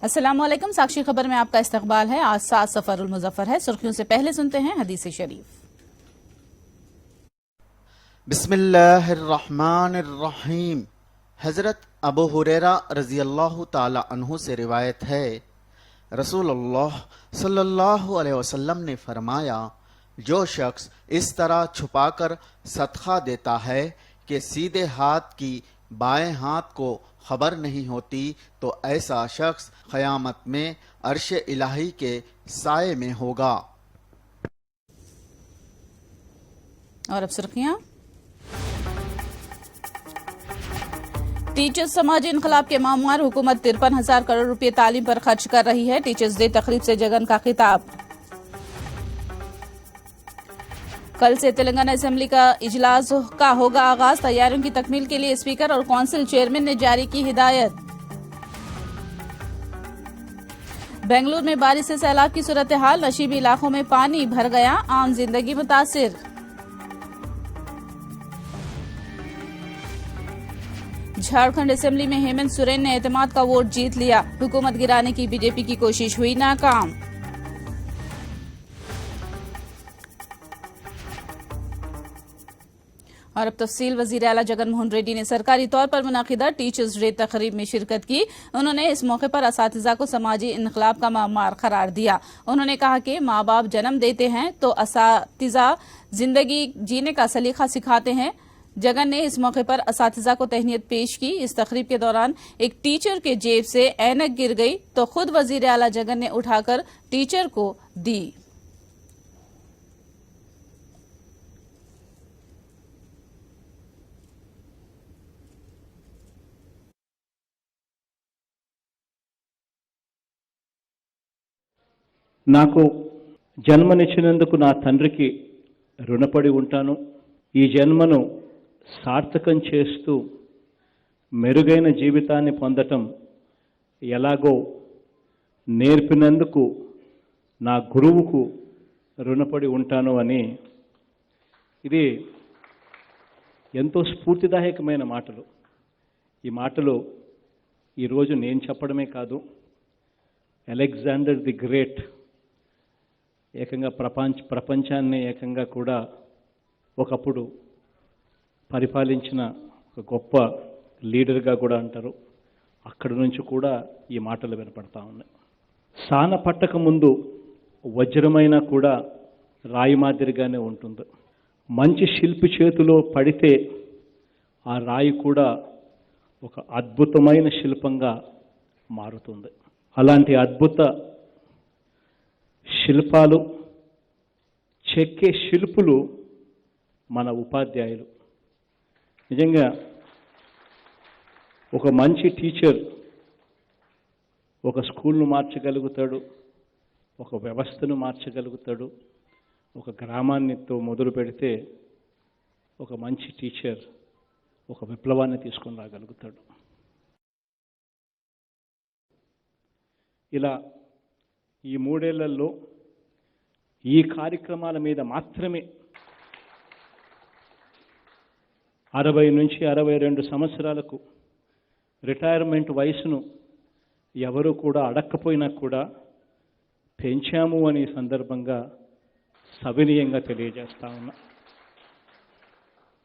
अस्सलाम वालेकुम। साक्षी खबर में आपका इस्तकबाल है। आज 7 सफरुल मुजफ्फर है। सुर्खियों से पहले सुनते हैं हदीस शरीफ। बिस्मिल्लाहिर्रहमानिर्रहीम। हज़रत अबू हुरैरा रज़ी अल्लाह ताला अन्हु से रिवायत है, रसूलुल्लाह सल्लल्लाहु अलैहि वसल्लम ने फरमाया, जो शख्स इस तरह छुपाकर सदका देता है कि सीधे हाथ की बाएं हाथ को खबर नहीं होती, तो ऐसा शख्स क़यामत में अर्श इलाही के साए में होगा। और अब सुर्खियां। टीचर्स समाजी इनकलाब के मामूर, हुकूमत 53,000 करोड़ रुपए तालीम पर खर्च कर रही है। टीचर्स डे तकरीब से जगन का खिताब। कल से तेलंगाना असेंबली का इजलास का होगा आगाज। तैयारियों की तकमील के लिए स्पीकर और काउंसिल चेयरमैन ने जारी की हिदायत। बेंगलुरु में बारिश से सैलाब की सूरत हाल, नशीबी इलाकों में पानी भर गया, आम जिंदगी मुतासिर। झारखंड असेंबली में हेमंत सोरेन ने एतमाद का वोट जीत लिया। हुकूमत गिराने की बीजेपी की कोशिश हुई नाकाम। और अब तफसील। वजीर आला जगन मोहन रेड्डी ने सरकारी तौर पर मुनाकिदा टीचर्स डे तकरीब में शिरकत की। उन्होंने इस मौके पर असातिज़ा को समाजी इनकलाब का मामार करार दिया। उन्होंने कहा कि माँ बाप जन्म देते हैं तो असातिज़ा जिंदगी जीने का सलीका सिखाते हैं। जगन ने इस मौके पर असातिज़ा को तहनीत पेश की। इस तकरीब के दौरान एक टीचर के जेब से ऐनक गिर गई तो खुद वजीर आला जगन ने उठाकर टीचर को दी। నాకు జన్మనిచ్చినందుకు నా తండ్రికి రుణపడి ఉంటాను. ఈ జన్మను సార్థకం చేస్తూ మెరుగైన జీవితాన్ని పొందటం ఎలాగో నేర్పినందుకు నా గురువుకు రుణపడి ఉంటాను అని, ఇది ఎంతో స్ఫూర్తిదాయకమైన మాటలు. ఈ మాటలు ఈరోజు నేను చెప్పడమే కాదు, అలెగ్జాండర్ ది గ్రేట్ ఏకంగా ప్రపంచాన్ని ఏకంగా కూడా ఒకప్పుడు పరిపాలించిన ఒక గొప్ప లీడర్గా కూడా అంటారు. అక్కడి నుంచి కూడా ఈ మాటలు వినపడతా ఉన్నాయి. సాన పట్టక ముందు వజ్రమైనా కూడా రాయి మాదిరిగానే ఉంటుంది. మంచి శిల్పి చేతిలో పడితే ఆ రాయి కూడా ఒక అద్భుతమైన శిల్పంగా మారుతుంది. అలాంటి అద్భుత శిల్పాలు చెక్కే శిల్పులు మన ఉపాధ్యాయులు. నిజంగా ఒక మంచి టీచర్ ఒక స్కూల్ను మార్చగలుగుతాడు, ఒక వ్యవస్థను మార్చగలుగుతాడు. ఒక గ్రామాన్నితో మొదలు పెడితే ఒక మంచి టీచర్ ఒక విప్లవాన్ని తీసుకొని రాగలుగుతాడు. ఇలా ఈ 3 ఏళ్లలో ఈ కార్యక్రమాల మీద మాత్రమే 60 నుంచి 62 సంవత్సరాలకు రిటైర్మెంట్ వయసును ఎవరు కూడా అడక్కపోయినా కూడా పెంచాము అని సందర్భంగా సవినయంగా తెలియజేస్తా ఉన్నా.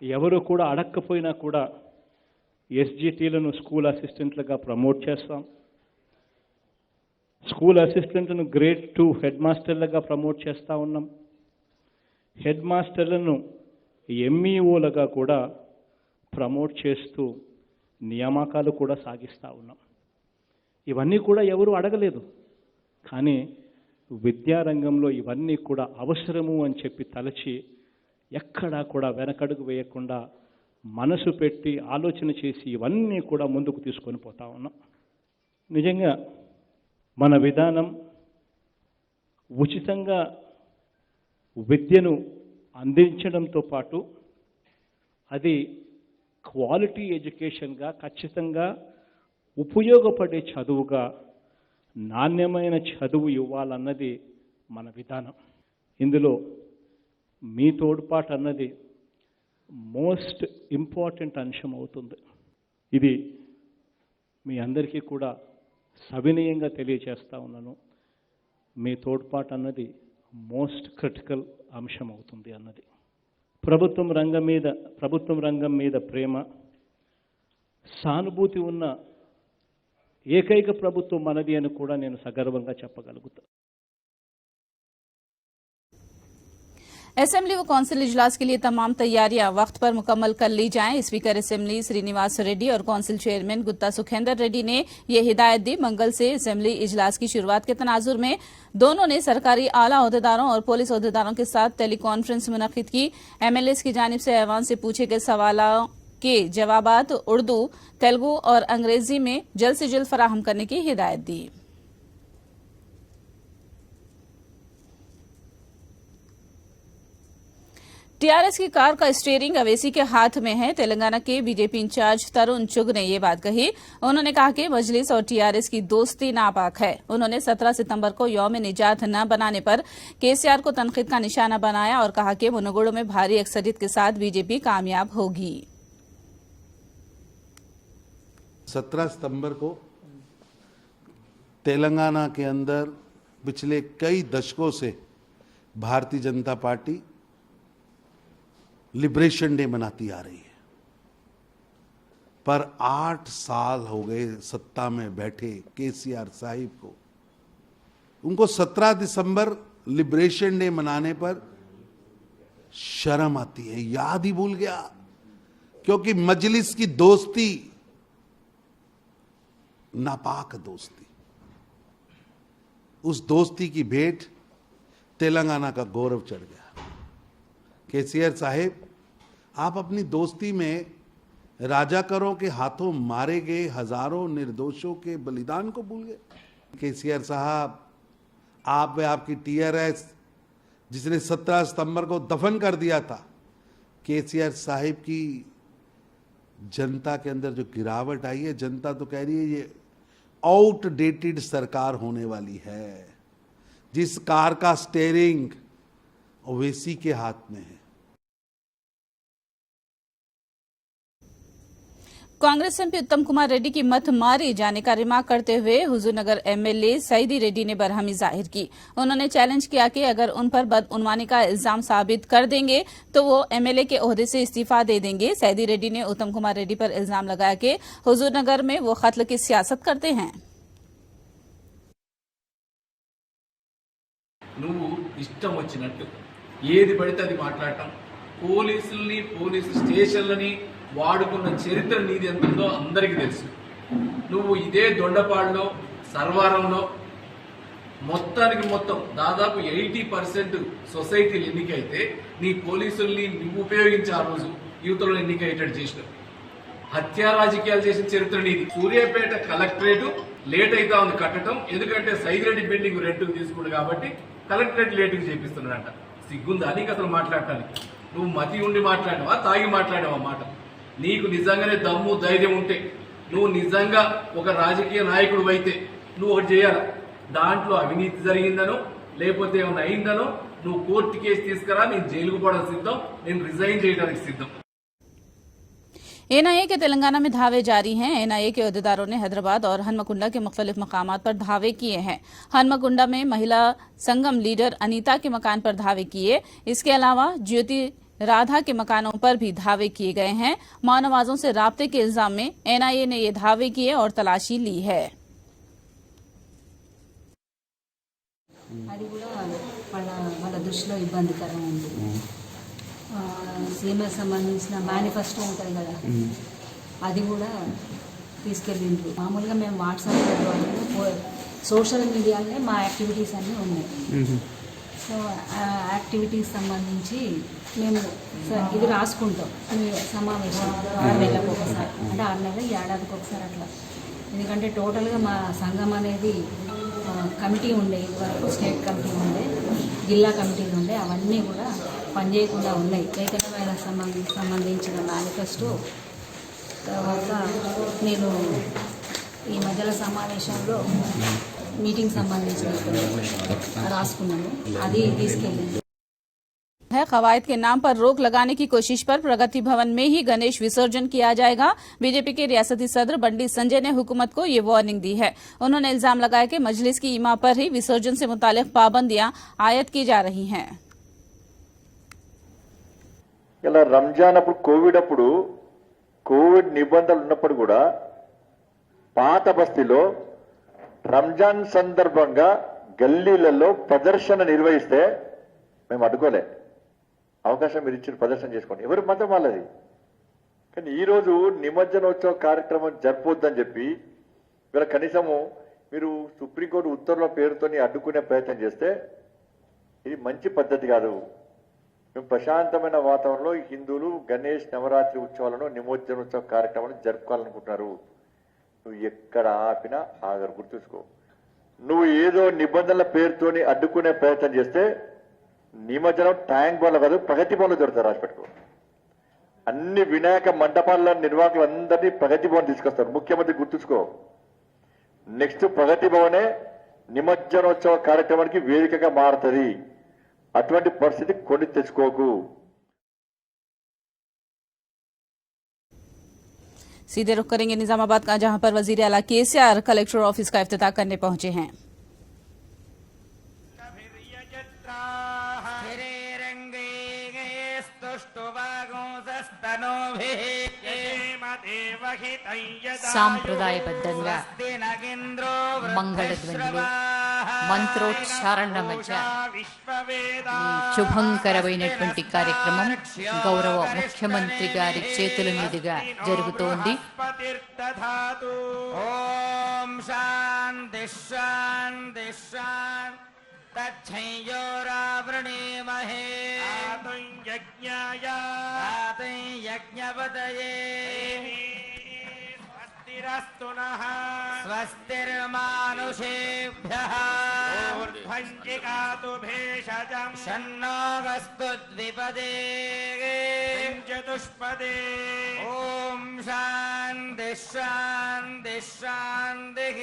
ఎవరు కూడా అడక్కపోయినా కూడా ఎస్జిటీలను స్కూల్ అసిస్టెంట్లుగా ప్రమోట్ చేస్తాం. స్కూల్ అసిస్టెంట్లను గ్రేడ్ 2 హెడ్ మాస్టర్లుగా ప్రమోట్ చేస్తూ ఉన్నాం. హెడ్ మాస్టర్లను ఎంఈఓలుగా కూడా ప్రమోట్ చేస్తూ నియామకాలు కూడా సాగిస్తూ ఉన్నాం. ఇవన్నీ కూడా ఎవరు అడగలేదు, కానీ విద్యారంగంలో ఇవన్నీ కూడా అవసరము అని చెప్పి తలచి ఎక్కడా కూడా వెనకడుగు వేయకుండా మనసు పెట్టి ఆలోచన చేసి ఇవన్నీ కూడా ముందుకు తీసుకొని పోతా ఉన్నాం. నిజంగా మన విధానం ఉచితంగా విద్యను అందించడంతో పాటు అది క్వాలిటీ ఎడ్యుకేషన్గా, ఖచ్చితంగా ఉపయోగపడే చదువుగా, నాణ్యమైన చదువు ఇవ్వాలన్నది మన విధానం. ఇందులో మీ తోడ్పాటు అన్నది మోస్ట్ ఇంపార్టెంట్ అంశం అవుతుంది. ఇది మీ అందరికీ కూడా సవినయంగా తెలియచేస్తా ఉన్నాను. మీ తోడ్పాటు అన్నది మోస్ట్ క్రిటికల్ అంశం అవుతుంది అన్నది. ప్రభుత్వం రంగం మీద ప్రేమ, సానుభూతి ఉన్న ఏకైక ప్రభుత్వం మనది అని కూడా నేను సగర్వంగా చెప్పగలుగుతాను. असेंबली व काउंसिल इजलास के लिए तमाम तैयारियां वक्त पर मुकम्मल कर ली जाएं। स्पीकर असेंबली श्रीनिवास रेड्डी और काउंसिल चेयरमैन गुत्ता सुखेंदर रेड्डी ने ये हिदायत दी। मंगल से असेंबली इजलास की शुरुआत के तनाजुर में दोनों ने सरकारी आला अहदेदारों और पुलिस अहदेदारों के साथ टेली कॉन्फ्रेंस मुनक्किद की। एमएलएस की जानिब से ऐवान से पूछे गए सवालों के जवाबात उर्दू, तेलुगु और अंग्रेजी में जल्द से जल्द फराहम करने की हिदायत दी। टीआरएस की कार का स्टीयरिंग अवैसी के हाथ में है। तेलंगाना के बीजेपी इंचार्ज तरुण चुग ने ये बात कही। उन्होंने कहा कि मजलिस और टीआरएस की दोस्ती नापाक है। उन्होंने 17 सितंबर को यौम निजात न बनाने पर केसीआर को तनकीद का निशाना बनाया और कहा कि मुनगुड़ो में भारी अक्सरियत के साथ बीजेपी कामयाब होगी। 17 सितंबर को तेलंगाना के अंदर पिछले कई दशकों से Bharatiya Janata party liberation day मनाती आ रही है, पर 8 साल हो गए सत्ता में बैठे केसीआर साहिब को। उनको 17 दिसंबर लिबरेशन डे मनाने पर शर्म आती है, याद ही भूल गया, क्योंकि मजलिस की दोस्ती नापाक दोस्ती, उस दोस्ती की भेंट तेलंगाना का गौरव चढ़ गया। केसीआर साहिब, आप अपनी दोस्ती में राजाकारों के हाथों मारे गए हजारों निर्दोषों के बलिदान को भूल गए। केसीआर साहब, आप व आपकी टीआरएस जिसने 17 सितंबर को दफन कर दिया था, केसीआर साहिब की जनता के अंदर जो गिरावट आई है, जनता तो कह रही है ये आउटडेटेड सरकार होने वाली है, जिस कार का स्टीयरिंग ओवैसी के हाथ में है। कांग्रेस एमपी उत्तम कुमार रेड्डी की मत मारी जाने का रिमार्क करते हुए हुजूरनगर एमएलए सईदी रेड्डी ने बरहमी जाहिर की। उन्होंने चैलेंज किया कि अगर उन पर बदउनवानी का इल्जाम साबित कर देंगे तो वो एमएलए के ओहदे से इस्तीफा दे देंगे। सईदी रेड्डी ने उत्तम कुमार रेड्डी पर इल्जाम लगाया कि हुजूरनगर में वो कत्ल की सियासत करते हैं। నువ్వు ఇష్టం వచ్చినట్టు ఏది పడితే అది మాట్లాడటం, పోలీసుల్ని పోలీసు స్టేషన్లని వాడుకున్న చరిత్ర నీది ఎంత ఉందో అందరికీ తెలుసు. నువ్వు ఇదే దొండపాడులో సర్వారంలో మొత్తానికి మొత్తం దాదాపు 80% సొసైటీలు ఎన్నికైతే నీ పోలీసుల్ని నువ్వు ఉపయోగించి ఆ రోజు యూత్లో ఎన్నికయ్యేటట్టు చేసినావు. హత్యా రాజకీయాలు చేసిన చరిత్ర నీది. సూర్యాపేట కలెక్టరేట్ లేట్ అవుతా ఉంది కట్టడం, ఎందుకంటే సైదిరెడ్డి బిల్డింగ్ రెంట్కు తీసుకుండు కాబట్టి కలెక్టరేట్ లేటుకు చేపిస్తున్నాడంట. సిగ్గుందా నీకు అసలు మాట్లాడటానికి? నువ్వు మతి ఉండి మాట్లాడినావా, తాగి మాట్లాడావా మాట? నీకు నిజంగానే దమ్ము ధైర్యం ఉంటే, నువ్వు నిజంగా ఒక రాజకీయ నాయకుడు అయితే నువ్వు ఒకటి చేయాలి. దాంట్లో అవినీతి జరిగిందనో లేకపోతే ఏమైనా అయిందనో నువ్వు కోర్టు కేసు తీసుకురా, నేను జైలుకు పోవడం సిద్ధం, నేను రిజైన్ చేయడానికి సిద్ధం. एनआईए के तेलंगाना में धावे जारी हैं। एनआईए के अहदेदारों ने हैदराबाद और हनमकुंडा के मुख्तलिफ मकामात पर धावे किए हैं। हनमकुंडा में महिला संगम लीडर अनीता के मकान पर धावे किए। इसके अलावा ज्योति राधा के मकानों पर भी धावे किए गए हैं। मानवाजों से राब्ते के इल्जाम में एनआईए ने ये धावे किए और तलाशी ली है। అది కూడా వాళ్ళ దృష్టిలో ఇబ్బందికరంగా ఉంది. సీఎంకి సంబంధించిన మేనిఫెస్టో ఉంటుంది కదా, అది కూడా తీసుకెళ్ళిండ్రు. మామూలుగా మేము వాట్సాప్ ద్వారా సోషల్ మీడియాలోనే మా యాక్టివిటీస్ అన్నీ ఉన్నాయి. సో ఆ యాక్టివిటీస్ సంబంధించి మేము ఇది రాసుకుంటాం. సమావేశం 6 నెలలకు ఒకసారి, అంటే 6 నెలలు ఏడాదికి ఒకసారి అట్లా. ఎందుకంటే టోటల్గా మా సంఘం అనేది కమిటీ ఉండే, ఇదివరకు స్టేట్ కమిటీ ఉండే, జిల్లా కమిటీలు ఉండే, అవన్నీ కూడా పనిచేయకుండా ఉన్నాయి. చైతన్యమైన సంబంధించిన మేనిఫెస్టో తర్వాత నేను ఈ మధ్యలో సమావేశంలో మీటింగ్ సంబంధించిన రాసుకున్నాను, అది తీసుకెళ్ళింది. है। कवायद के नाम पर रोक लगाने की कोशिश पर प्रगति भवन में ही गणेश विसर्जन किया जाएगा। बीजेपी के रियासती सदर बंडी संजय ने हुकूमत को ये वार्निंग दी है। उन्होंने इल्जाम लगाया कि मजलिस की इमा पर ही विसर्जन से मुतालिक पाबंदियां आयद की जा रही हैं। ఇలా రంజాన్ అప్పుడు కోవిడ్ నిబంధనలు ఉన్నప్పుడు కూడా పాత బస్తీలో రంజాన్ సందర్భంగా గల్లీలలో ప్రదర్శన నిర్వహిస్తే మేము అడ్డుకోలే. అవకాశం మీరు ఇచ్చిన ప్రదర్శన చేసుకోండి, ఎవరి మతం వాళ్ళది. కానీ ఈరోజు నిమజ్జనోత్సవ కార్యక్రమం జరపొద్దని చెప్పి ఇవాళ కనీసము మీరు సుప్రీంకోర్టు ఉత్తర్వుల పేరుతోని అడ్డుకునే ప్రయత్నం చేస్తే ఇది మంచి పద్ధతి కాదు. మేము ప్రశాంతమైన వాతావరణంలో హిందువులు గణేష్ నవరాత్రి ఉత్సవాలను నిమజ్జనోత్సవ కార్యక్రమాలను జరుపుకోవాలనుకుంటున్నారు. నువ్వు ఎక్కడ ఆపినా ఆగరు. గుర్తుంచుకో, నువ్వు ఏదో నిబంధనల పేరుతోని అడ్డుకునే ప్రయత్నం చేస్తే నిమజ్జనం ట్యాంక్ బండ్లు కాదు, ప్రగతి బండ్లు దొరుకుతారు. రాసిపెట్టుకో. అన్ని వినాయక మండపాల నిర్వాహకులు అందరినీ ప్రగతి భవన్ తీసుకొస్తారు. ముఖ్యమంత్రి గుర్తుంచుకో, నెక్స్ట్ ప్రగతి భవనే నిమజ్జనోత్సవ కార్యక్రమానికి వేదికగా మారుతుంది. అటువంటి పరిస్థితి కొని తెచ్చుకోకు. सीधे रुख करेंगे निजामाबाद का, जहां पर वजीर आला केसीआर कलेक्टर ऑफिस का इफ्तिताह करने पहुंचे हैं। సాంప్రదాయబద్ధంగా మంగళధ్వనులు మంత్రోచ్చారణల మధ్య శుభంకరమైనటువంటి కార్యక్రమం గౌరవ ముఖ్యమంత్రి గారి చేతుల మీదుగా జరుగుతోంది. ఓం శాంతి శాంతి శాంతి తచ్చయోరావృణీమహే యజ్ఞాయ యజ్ఞపతయే స్వస్తిరస్తు నః స్వస్తిర్మానుషేభ్యః ఊర్ధ్వంజిగాతు భేషజం షన్నోగస్తు ద్విపదే చతుష్పదే. ఓం శాంతి శాంతి శాంతిః.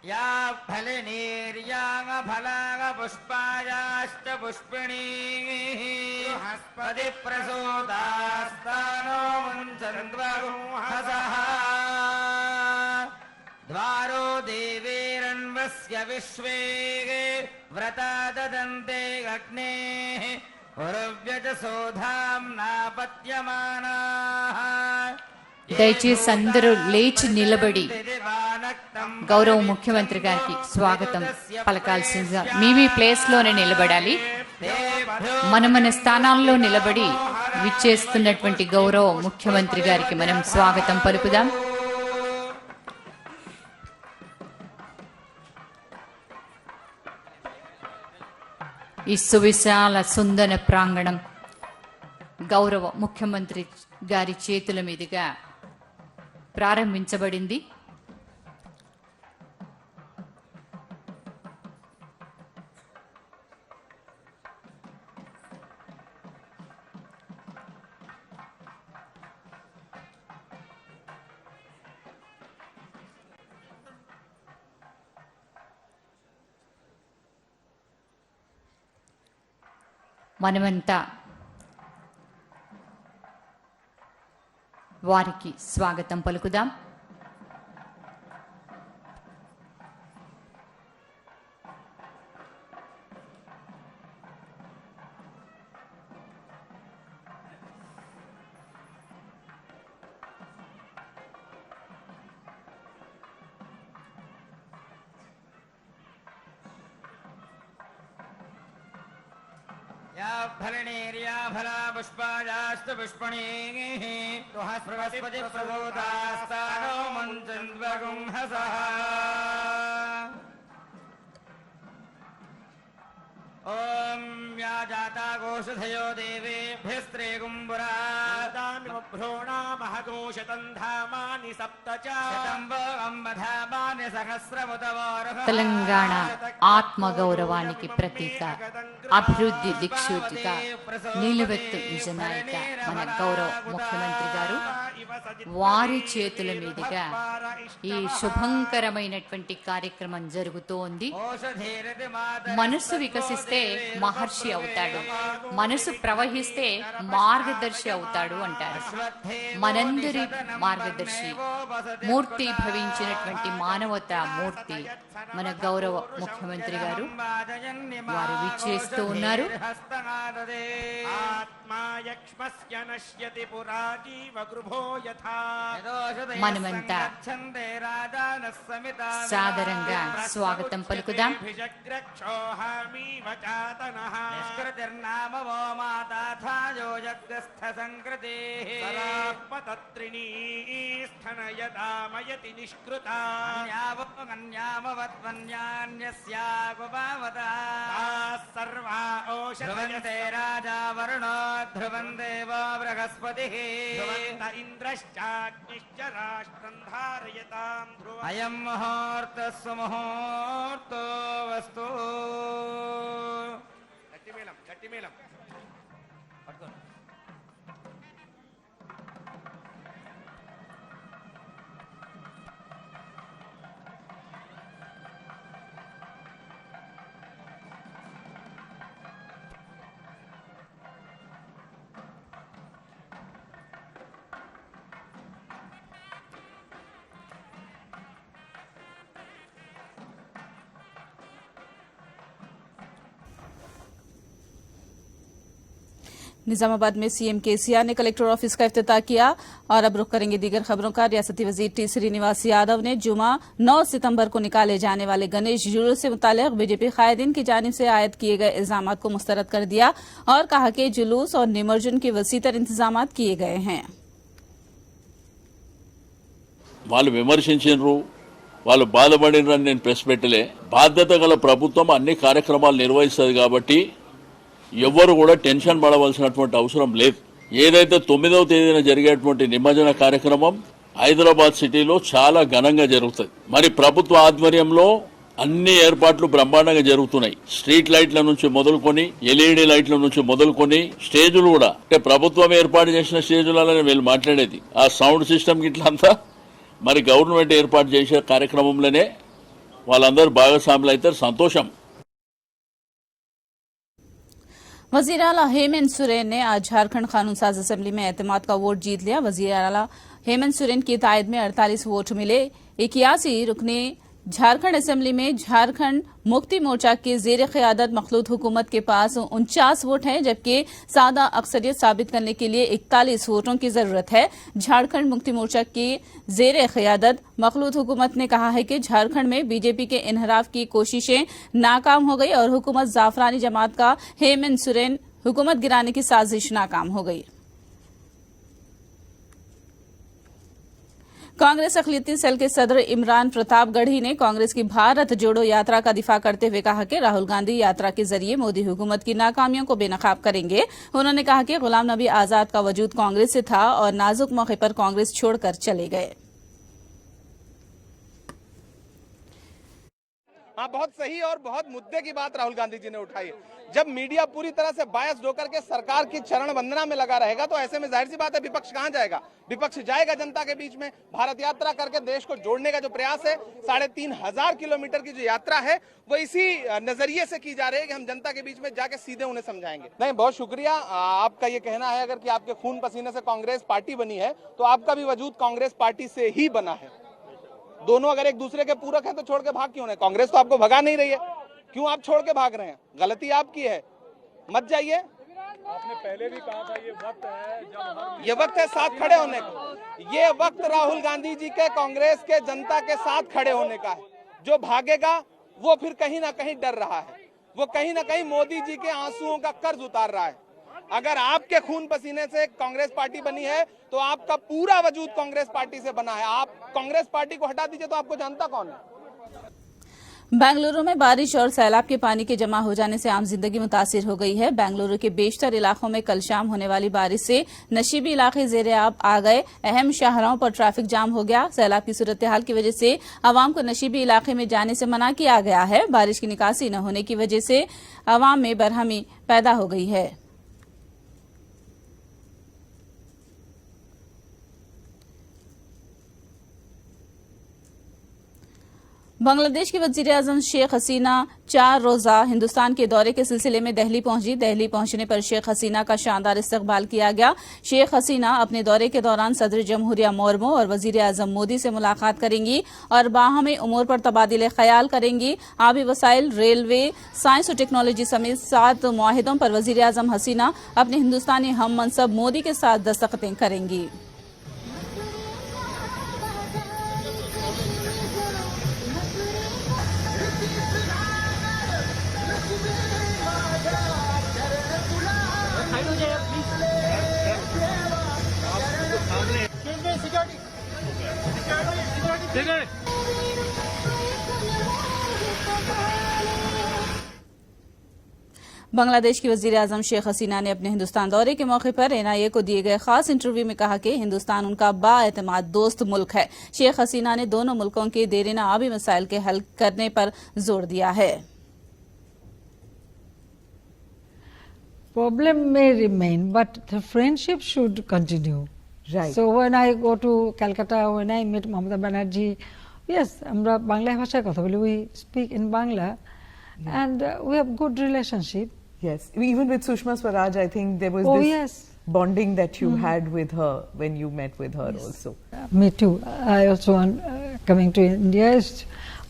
या फलनीर्याङ् फलाङ् पुष्पायाश्च पुष्पिणीः बृहस्पति प्रसूतास्तानो मुञ्चन्द्वगुंहसः द्वारो देवेरन्वस्य विश्वे व्रता ददन्ते अग्नेः उरव्यजसोधाम्ना पत्यमानाः. దయచేసి అందరూ లేచి నిలబడి గౌరవ ముఖ్యమంత్రి గారికి స్వాగతం పలకాల్సిందిగా మీ ప్లేస్ లోనే నిలబడాలి. మన స్థానాల్లో నిలబడి విచ్చేస్తున్నటువంటి గౌరవ ముఖ్యమంత్రి గారికి మనం స్వాగతం పలుకుదాం. ఈ సువిశాల సుందర ప్రాంగణం గౌరవ ముఖ్యమంత్రి గారి చేతుల మీదుగా ప్రారంభించబడింది. మనమంతా వారికి స్వాగతం పలుకుదాం. या फलनीर्या फला पुष्पायास्तु पुष्पणीः बृहस्पति प्रसूतास्तानो मुञ्चन्द्वगुंहसः. ओम या जाता गोषधयो देवेभ्यस्त्रे गुम्बुरा भ्रूणा महघोषतन्धामानि తెలంగాణ ఆత్మగౌరవానికి ప్రతీక, అభివృద్ధి దిక్సూచిగా నిలువెత్తు నిజనాయిక మన గౌరవ ముఖ్యమంత్రి గారు వారి చేతుల మీదుగా ఈ శుభంకరమైనటువంటి కార్యక్రమం జరుగుతోంది. మనసు వికసిస్తే మహర్షి అవుతాడు, మనసు ప్రవహిస్తే మార్గదర్శి అవుతాడు అంటారు. మనందరి మార్గదర్శి మూర్తి భవించినటువంటి మానవతా మూర్తి మన గౌరవ ముఖ్యమంత్రి గారు వారు విచ్చేస్తూ ఉన్నారు. మనమంతా సాదరంగా స్వాగతం పలుకుదాం. రాజా వరుణో ధ్రువం దేవో బృహస్పతిః ఇంద్రశ్చాగ్నిశ్చ రాష్ట్రం ధారయతాం ధ్రువం అయం ముహూర్తః సుముహూర్తో వస్తు. గట్టి మేళం పట్టుకోండి. निजामाबाद में सीएम केसीआर ने कलेक्टर ऑफिस का इफ्तिताह किया। और अब रुख करेंगे दीगर खबरों का। रियासती वजीर टी श्रीनिवास यादव ने जुमा 9 सितंबर को निकाले जाने वाले गणेश जुलूस से मुताल्लिक बीजेपी कायदीन की जानिब से आयद किए गए इल्जाम को मुस्तरद कर दिया और कहा कि जुलूस और निमज्जन के वसीतर इंतजाम किए गए हैं। వాళ్ళు విమర్శించారు, వాళ్ళు బాధపడినరని నేను ప్రెస్ పెట్టలే. బాధ్యత గల ప్రభుత్వం అన్ని కార్యక్రమాలు నిర్వహిస్తుంది కాబట్టి ఎవ్వరు కూడా టెన్షన్ పడవలసినటువంటి అవసరం లేదు. ఏదైతే 9వ తేదీన జరిగేటువంటి నిమజ్జన కార్యక్రమం హైదరాబాద్ సిటీలో చాలా ఘనంగా జరుగుతుంది. మరి ప్రభుత్వ ఆధ్వర్యంలో అన్ని ఏర్పాట్లు బ్రహ్మాండంగా జరుగుతున్నాయి. స్ట్రీట్ లైట్ల నుంచి మొదలుకొని ఎల్ఈడి లైట్ల నుంచి మొదలుకొని స్టేజులు కూడా, అంటే ప్రభుత్వం ఏర్పాటు చేసిన స్టేజులలో వీళ్ళు మాట్లాడేది ఆ సౌండ్ సిస్టమ్ ఇట్లంతా మరి గవర్నమెంట్ ఏర్పాటు చేసే కార్యక్రమంలోనే వాళ్ళందరూ భాగస్వాములు అయితే సంతోషం. वजीर आला हेमंत सोरेन ने आज झारखंड कानून साज असेंबली में एतमाद का वोट जीत लिया। वजीर आला हेमंत सोरेन की तायद में 48 वोट मिले। 81 रुकने झारखंड असेंबली में झारखंड मुक्ति मोर्चा की जेर क़यादत मखलूत हुकूमत के पास 49 वोट हैं, जबकि सादा अक्सरियत साबित करने के लिए 41 वोटों की जरूरत है। झारखंड मुक्ति मोर्चा की जेर क़यादत मखलूत हुकूमत ने कहा है कि झारखंड में बीजेपी के इनहराफ की कोशिशें नाकाम हो गई और हुकूमत जाफरानी जमात का हेमंत सोरेन हुकूमत गिराने की साजिश नाकाम हो गई। कांग्रेस अक़लियती सेल के सदर इमरान प्रताप गढ़ी ने कांग्रेस की भारत जोड़ो यात्रा का दिफा करते हुए कहा कि राहुल गांधी यात्रा के जरिए मोदी हुकूमत की नाकामियों को बेनकाब करेंगे। उन्होंने कहा कि गुलाम नबी आजाद का वजूद कांग्रेस से था और नाजुक मौके पर कांग्रेस छोड़कर चले गए। हाँ, बहुत सही और बहुत मुद्दे की बात राहुल गांधी जी ने उठाई। जब मीडिया पूरी तरह से बायस्ड होकर के सरकार की चरण वंदना में लगा रहेगा तो ऐसे में जाहिर सी बात है विपक्ष कहां जाएगा। विपक्ष जाएगा जनता के बीच में। भारत यात्रा करके देश को जोड़ने का जो प्रयास है, 3,500 किलोमीटर की जो यात्रा है वो इसी नजरिए से की जा रही है कि हम जनता के बीच में जाके सीधे उन्हें समझाएंगे। नहीं, बहुत शुक्रिया। आपका ये कहना है अगर कि आपके खून पसीने से कांग्रेस पार्टी बनी है तो आपका भी वजूद कांग्रेस पार्टी से ही बना है। दोनों अगर एक दूसरे के पूरक हैं तो छोड़ के भाग क्यों रहे? कांग्रेस तो आपको भगा नहीं रही है, क्यों आप छोड़ के भाग रहे हैं? गलती आपकी है, मत जाइए। आपने पहले भी कहा था ये वक्त है जब ये वक्त है साथ खड़े होने का। ये वक्त राहुल गांधी जी के कांग्रेस के जनता के साथ खड़े होने का है। जो भागेगा वो फिर कहीं ना कहीं डर रहा है, वो कहीं ना कहीं मोदी जी के आंसुओं का कर्ज उतार रहा है। अगर आपके खून पसीने से कांग्रेस पार्टी बनी है तो आपका पूरा वजूद कांग्रेस पार्टी से बना है। आप कांग्रेस पार्टी को हटा दीजिए तो आपको जानता कौन है? बेंगलुरु में बारिश और सैलाब के पानी के जमा हो जाने से आम जिंदगी मुतासिर हो गई है। बेंगलुरु के बेशतर इलाकों में कल शाम होने वाली बारिश से नशीबी इलाके जेरे आब आ गए। अहम शाहराहों पर ट्रैफिक जाम हो गया। सैलाब की सूरत हाल की वजह से आवाम को नशीबी इलाके में जाने से मना किया गया है। बारिश की निकासी न होने की वजह से आवाम में बरहमी पैदा हो गई है। बांग्लादेश की वजीर आजम शेख हसीना 4 रोजा हिंदुस्तान के दौरे के सिलसिले में दिल्ली पहुंची। दिल्ली पहुंचने पर शेख हसीना का शानदार इस्तकबाल किया गया। शेख हसीना अपने दौरे के दौरान सदर जमहूरिया मुर्मू और वजीर आजम मोदी से मुलाकात करेंगी और बाहमी उमूर पर तबादिले ख्याल करेंगी। आबी वसाइल, रेलवे, साइंस और टेक्नोलॉजी समेत 7 मुआहिदों पर वजीर आजम हसीना अपने हिंदुस्तानी हम मनसब मोदी के साथ दस्तखतें करेंगी। बांग्लादेश की वजीर आजम शेख हसीना ने अपने हिंदुस्तान दौरे के मौके पर NIA को दिए गए खास इंटरव्यू में कहा कि हिंदुस्तान उनका बाएतमाद दोस्त मुल्क है। शेख हसीना ने दोनों मुल्कों के देरीना आबी मसाइल के हल करने पर जोर दिया है। Problem may remain, but the friendship should continue. Right. So when I go to Calcutta, when I meet Mamata Banerjee, yes, আমরা বাংলা ভাষায় কথা বলি, we speak in Bangla, and we have good relationship. Yes, even with Sushma Swaraj, I think there was Oh, this yes. bonding that you had with her when you met with her also. Me too. I also want coming to India is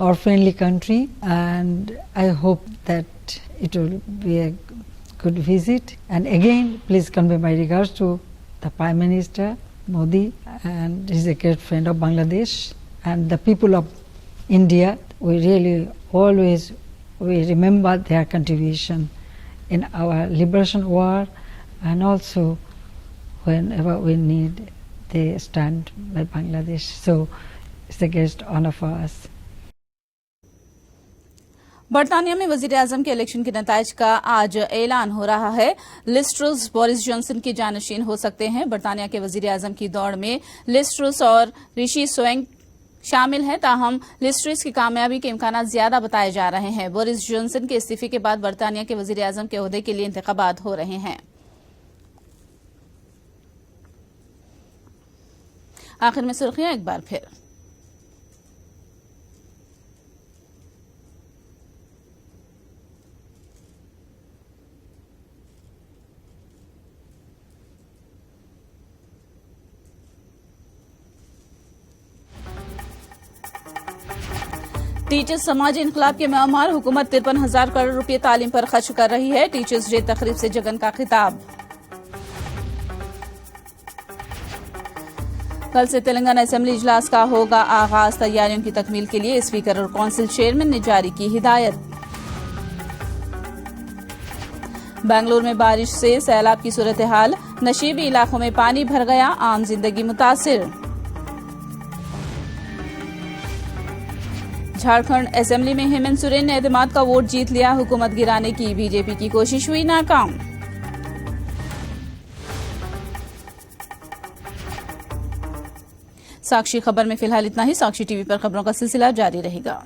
our friendly country, and I hope that it will be a good visit. And again, please convey my regards to the Prime Minister Modi, and he's a great friend of Bangladesh and the people of India. We really always remember their contribution in our liberation war, and also whenever we need, they stand by Bangladesh. So it's a great honor for us. बरतानिया में वजीर आजम के election के नताइज का आज ऐलान हो रहा है। लिज ट्रुस बोरिस जॉनसन की जानशीन हो सकते हैं। बरतानिया के वजीर आजम की दौड़ में लिज ट्रुस और ऋषि सुनैक शामिल हैं, ताहम लिज ट्रुस की कामयाबी के इम्कान ज्यादा बताए जा रहे हैं। बोरिस जॉनसन के इस्तीफे के बाद बरतानिया के वजीर आजम के ओहदे के लिए इंतखाबात हो रहे हैं। आखिर में सुर्खियां एक बार फिर। टीचर्स समाजी इनकलाब के मामार, हुकूमत 53,000 करोड़ रुपये तालीम पर खर्च कर रही है। टीचर्स डे तकरीब से जगन का खिताब। कल से तेलंगाना असेंबली इजलास का होगा आगाज। तैयारियों की तकमील के लिए स्पीकर और काउंसिल चेयरमैन ने जारी की हिदायत। बेंगलुरु में बारिश से सैलाब की सूरत हाल, नशीबी इलाकों में पानी भर गया, आम जिंदगी मुतासिर। झारखंड असेंबली में हेमंत सोरेन ने एतमाद का वोट जीत लिया। हुकूमत गिराने की बीजेपी की कोशिश हुई नाकाम। साक्षी खबर में फिलहाल इतना ही। साक्षी टीवी पर खबरों का सिलसिला जारी रहेगा।